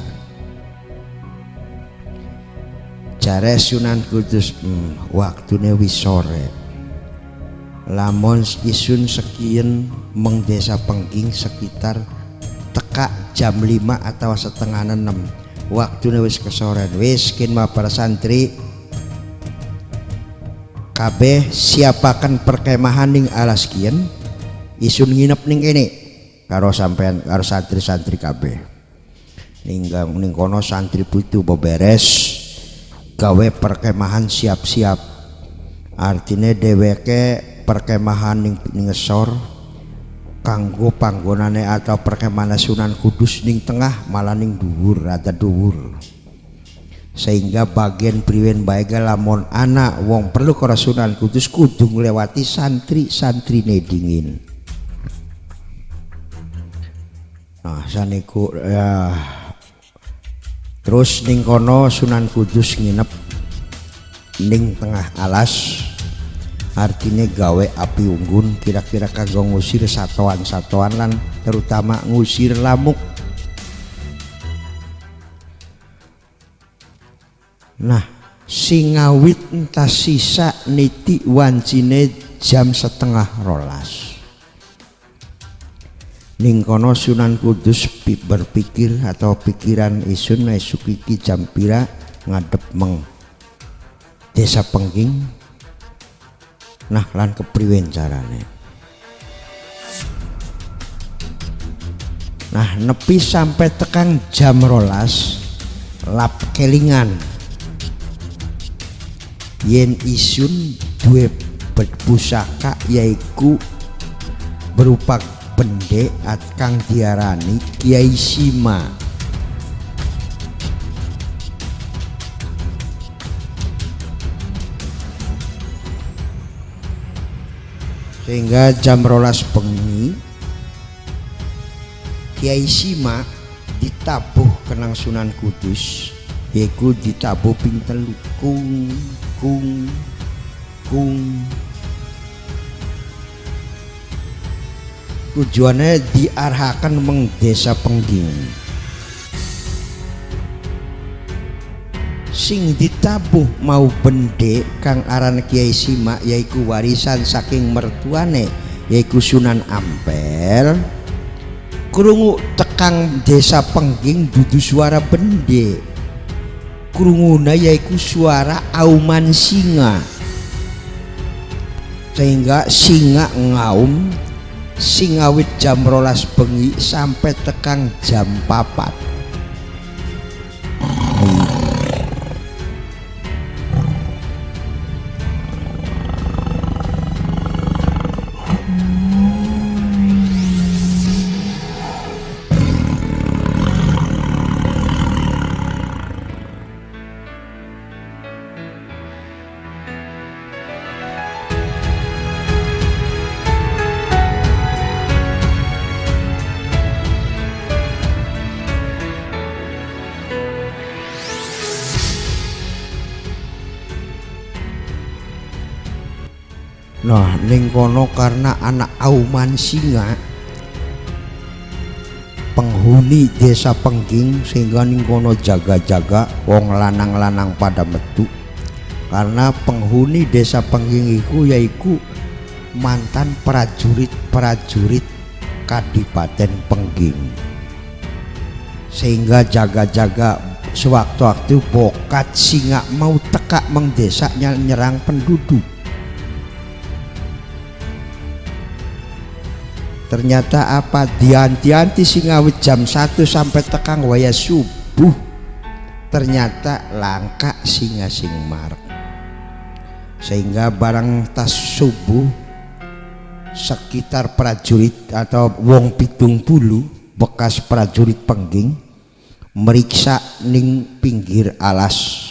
Jare Sunan Kudus waktune wis sore. Lamun isun sekien meng desa Pengging sekitar teka jam 5 atau setengah 6 waktunya wis kesoren. Wis kin para santri kabeh siapakan perkemahan ning alas kian isun nginep ning kene karo sampean karo santri-santri kabeh ning kono santri putu beberes gawe perkemahan siap-siap artinya dheweke perkemahan ning ngesor kanggo panggonane atau perkemahan Sunan Kudus ning tengah malah ning dhuwur rada dhuwur sehingga bagian priwen bae lamun anak wong perlu ke Sunan Kudus kudu nglewati santri dingin. Nah saniku ya terus ning kono Sunan Kudus nginep ning tengah alas artinya gawe api unggun kira-kira kanggo ngusir satuan-satuan lan terutama ngusir lamuk. Nah singawit entah sisa niti wancine jam setengah rolas ning kono Sunan Kudus berpikir atau pikiran isun esuk iki jam pira ngadep meng Desa Pengging. Nah lan kepriwen carane. Nah nepi sampai tekan jam rolas lap kelingan yen isun duwe pusaka yaiku berupa bende kang diarani Kiai Sima. Sehingga jam rolas bengi Kiai Sima ditabuh kenang Sunan Kudus yaiku ditabuh ping telu kung tujuannya diarahkan meng Desa Pengging. Sing ditabuh mau bende kang aran Kiai Sima yaiku warisan saking mertuane yaiku Sunan Ampel. Krungu tekang Desa Pengging dudu suara bende, krunguna yaiku suara auman singa, sehingga singa ngaum singawit jam rolas bengi sampai tekang jam 4. Nah ning kono karena anak auman singa penghuni Desa Pengging sehingga ning kono jaga-jaga wong lanang-lanang pada metu karena penghuni Desa Pengging iku yaiku mantan prajurit Kadipaten Pengging sehingga jaga-jaga sewaktu-waktu bokat singa mau tekak mengdesak nyerang penduduk. Ternyata apa dianti-anti singawit jam 1 sampai tekang waya subuh ternyata langka singa sing marek sehingga barang tas subuh sekitar prajurit atau wong 70 bekas prajurit Pengging meriksa ning pinggir alas.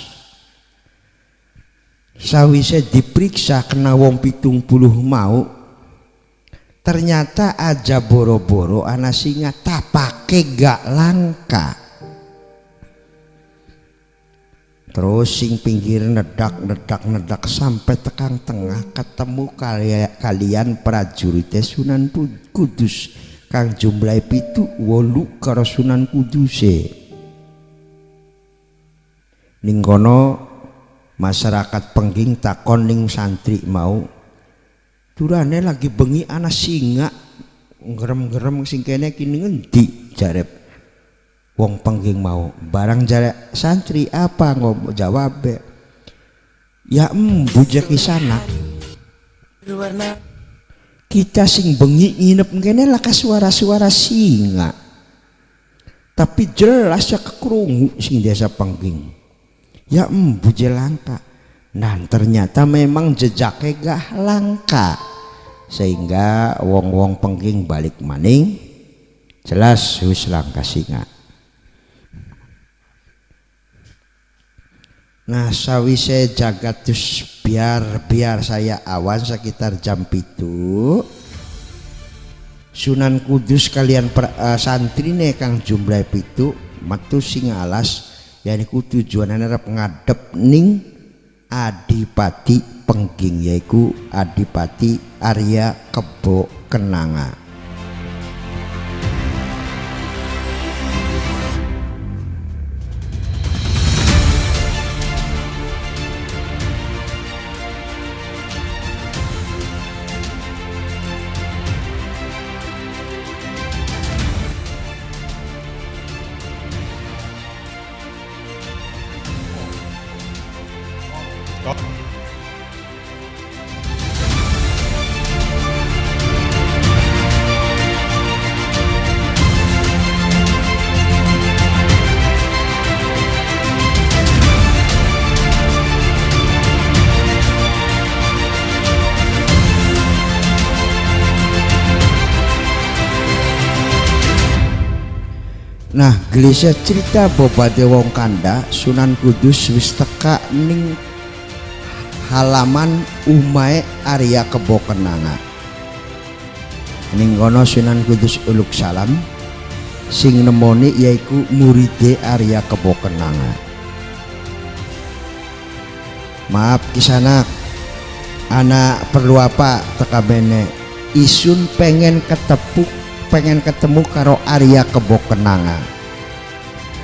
Sawise diperiksa kena wong 70 mau ternyata aja boro-boro ana singa tapake gak langka. Terus sing pinggir nedak sampai tekang tengah ketemu kalian prajurit Sunan Kudus kang jumlahe 7 8 karo Sunan Kuduse. Ning kono masyarakat Pengging takon ning santri mau, durane lagi bengi ana singa ngerem-ngerem sing kene kini ngendi jarep. wong pengging mau barang jare santri apa ngomong jawab ya bujak sana kita sing bengi nginep kene laka suara-suara singa tapi jelas ya kekrungu sing desa pengging ya bujak langka nah ternyata memang jejaknya gak langka sehingga wong-wong pengging balik maning jelas wis langka singa. Nah sawise jagatus biar saya awan sekitar jam 7 Sunan Kudus kalian santri nih kang jumlah 7 metu sing alas yaiku tujuannya arep ngadep ning Adipati Pengging yaiku Adipati Arya Kebo Kenanga. Nah gelisah cerita bobate wong kanda Sunan Kudus wis teka ning halaman umahe Arya Kebo Kenanga ning kono Sunan Kudus uluk salam sing nemoni yaiku muride Arya Kebo Kenanga. Maaf kisanak anak perlu apa teka bene isun pengen ketemu karo Arya Kebo Kenanga.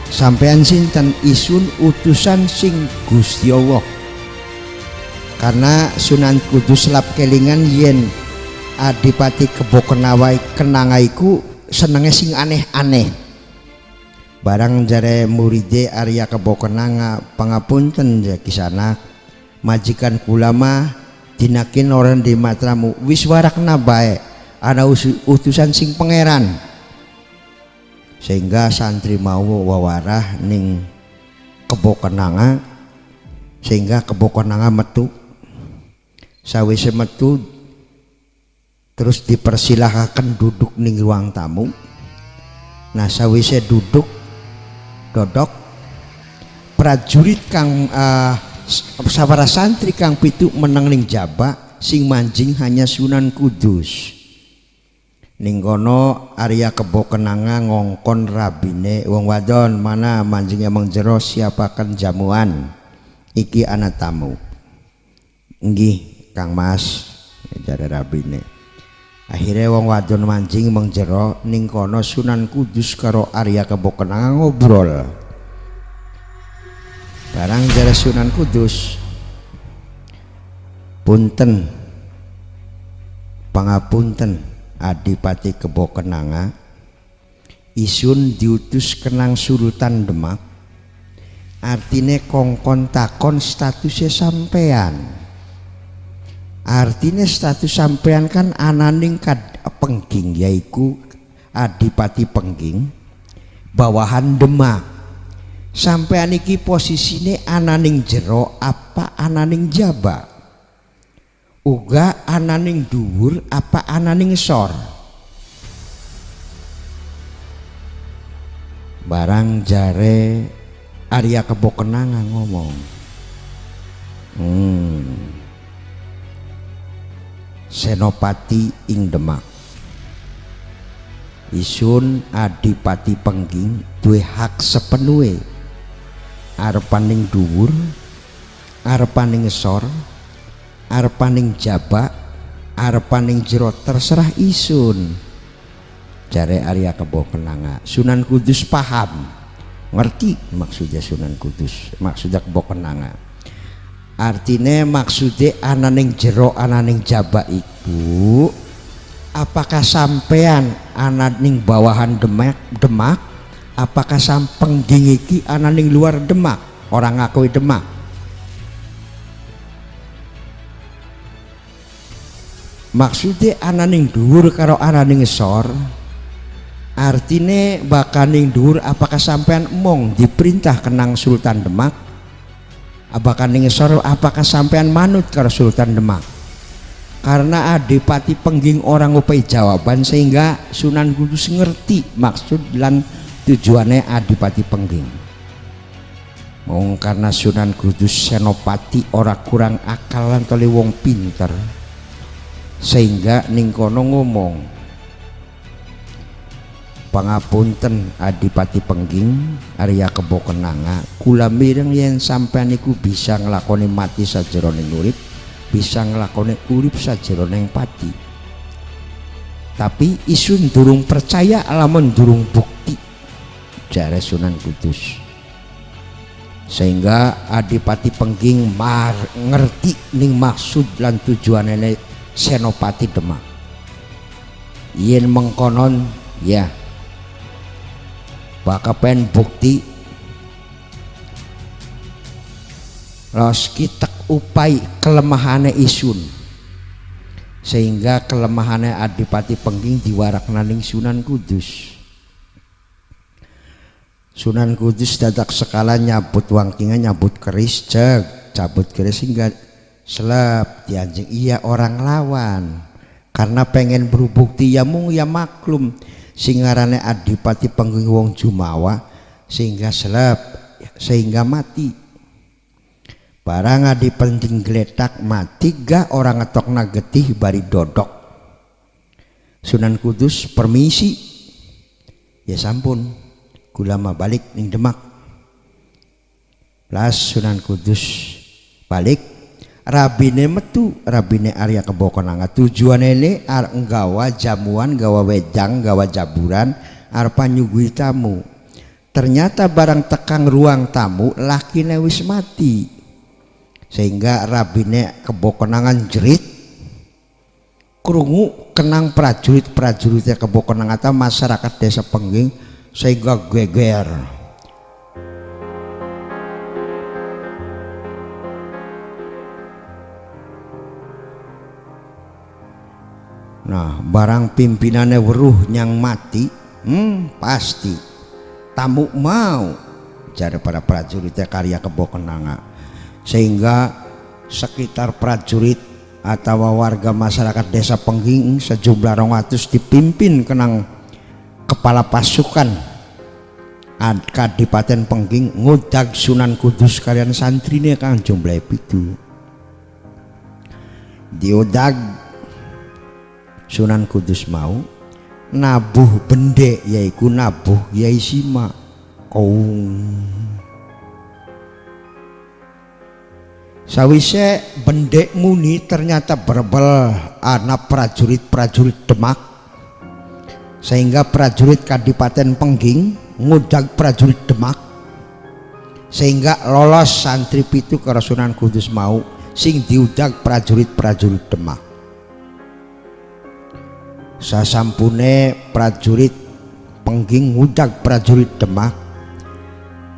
Sampean sinten isun utusan sing Gusti Allah. Karena Sunan Kudus lap kelingan yen Adipati Kebo Kenanga iku senenge sing aneh-aneh. Barang jare muride Arya Kebo Kenanga pangapunten ya kisanak majikan kula mah dinakin orang di matramu wis warakna bae ana utusan sing pangeran sehingga santri mau wawarah ning Kebo Kenanga sehingga Kebo Kenanga metu sawise metu terus dipersilahkan duduk ning ruang tamu. Nah sawise dodok prajurit kang sawara santri kang pitu meneng ning jaba sing manjing hanya Sunan Kudus. Ning kono Arya Kebo Kenanga ngongkon rabine wong wadon mana manjing emang jero siapakan jamuan iki anak tamu nggih Kang Mas jare rabine. Akhirnya wong wadon manjing emang jero ning kono Sunan Kudus karo Arya Kebo Kenanga ngobrol. Barang jare Sunan Kudus punten pangapunten Adipati Kebo Kenanga isun diutus kenang Surutan Demak artine kongkon takon statusnya sampean artine status sampean kan ananing Pengging yaiku Adipati Pengging bawahan Demak sampean iki posisine ananing jero apa ananing jaba uga ananing dhuwur apa ananing sor. Barang jare Arya Kebo Kenanga ngomong Senopati ing Demak isun Adipati Pengging duwe hak sepenuhe arepaning dhuwur arepaning sor arepaning jaba arepaning jero terserah isun jare Arya Kebo Kenanga. Sunan Kudus paham ngerti maksudnya Sunan Kudus maksudnya Kebo Kenanga artine maksudnya ananing jero ananing jaba iku apakah sampean ananing bawahan Demak apakah Sampengging iki ana ning luar Demak, orang ngakui Demak? Maksudnya ana ning dhuwur karo ana ning ngisor, artine bakal ning dhuwur apakah sampean mong diperintah kenang Sultan Demak, apakah ning ngisor apakah sampean manut karo Sultan Demak? Karena Adipati Pengging orang ngupai jawaban sehingga Sunan Kudus ngerti maksud dan tujuannya Adipati Pengging. Mong karena Sunan Kudus senopati ora kurang akalan toli wong pinter, sehingga ning kono ngomong, pangapunten Adipati Pengging Arya Kebo Kenanga, kula mireng yen sampean niku bisa nglakoni mati sajroning urip, bisa nglakoni urip sajroning pati. Tapi isun durung percaya lamun durung bukti, jare Sunan Kudus. Sehingga Adipati Pengging ngerti ning maksud lan tujuanane Senopati Demak. Yen mengkonon ya bakal pen bukti los kita upai kelemahane isun, sehingga kelemahane Adipati Pengging diwarakna ning Sunan Kudus. Sunan Kudus dadak sekala nyabut wangkingan, nyabut keris, cabut keris hingga selap dianjing iya orang lawan, karena pengen berbukti ya mung ya maklum singarane Adipati Pengging wong Jumawa, sehingga selap sehingga mati. Barang Adipati gletak mati ga orang ngetok nagetih bari dodok. Sunan Kudus permisi, ya sampun kula mah balik ning Demak. Las Sunan Kudus balik, rabine metu, rabine Arya Kebo Kenanga tujuane ne arep nggawa jamuan, gawa wedang, gawa jaburan arep nyuguhi tamu. Ternyata barang tekang ruang tamu lakine wis mati. Sehingga rabine Kebo Kenangan jerit, krungu kenang prajurit-prajuritnya Kebo Kenanga atau masyarakat desa Pengging, sehingga geger. Nah, barang pimpinannya weruh nyang mati, pasti tamu mau jare para prajuritnya karya Kebo Kenanga. Sehingga sekitar prajurit atau warga masyarakat desa Pengging sejumlah 200 dipimpin kenang kepala pasukan Kadipaten Pengging ngudag Sunan Kudus kalian santrine kang jumlah pitu. Diudag Sunan Kudus mau nabuh bende, yaiku nabuh Yai Sima kaung. Sawise bendek muni ternyata berbel anak prajurit-prajurit Demak, sehingga prajurit Kadipaten Pengging ngudag prajurit Demak, sehingga lolos santri pitu ke Sunan Kudus mau sing diudag prajurit-prajurit Demak. Sasampune prajurit Pengging ngudag prajurit Demak,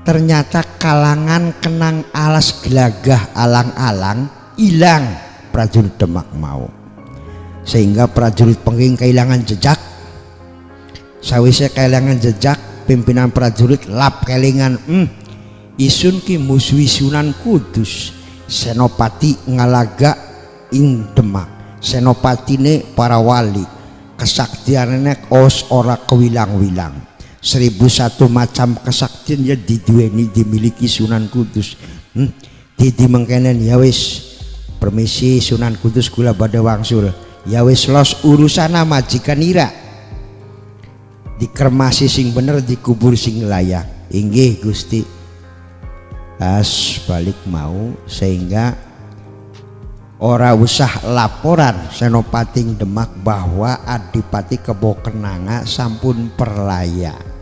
ternyata kalangan kenang alas gelagah alang-alang hilang prajurit Demak mau, sehingga prajurit Pengging kehilangan jejak. Sawise kehilangan jejak, pimpinan prajurit lap kelingan, isun ki musuhi Sunan Kudus, senopati ngalaga ing Demak, senopatine para wali, kesaktianane os ora kewilang-wilang. 1001 macam kesaktian ya diduweni dimiliki Sunan Kudus. Didi mengkenen ya wis permisi Sunan Kudus kula badhe wangsul, ya wis los urusan majikan ira, dikermasi sing bener, dikubur sing layak. Inggih Gusti. As balik mau, sehingga ora usah laporan Senopati Demak bahwa Adipati Kebo Kenanga sampun perlaya.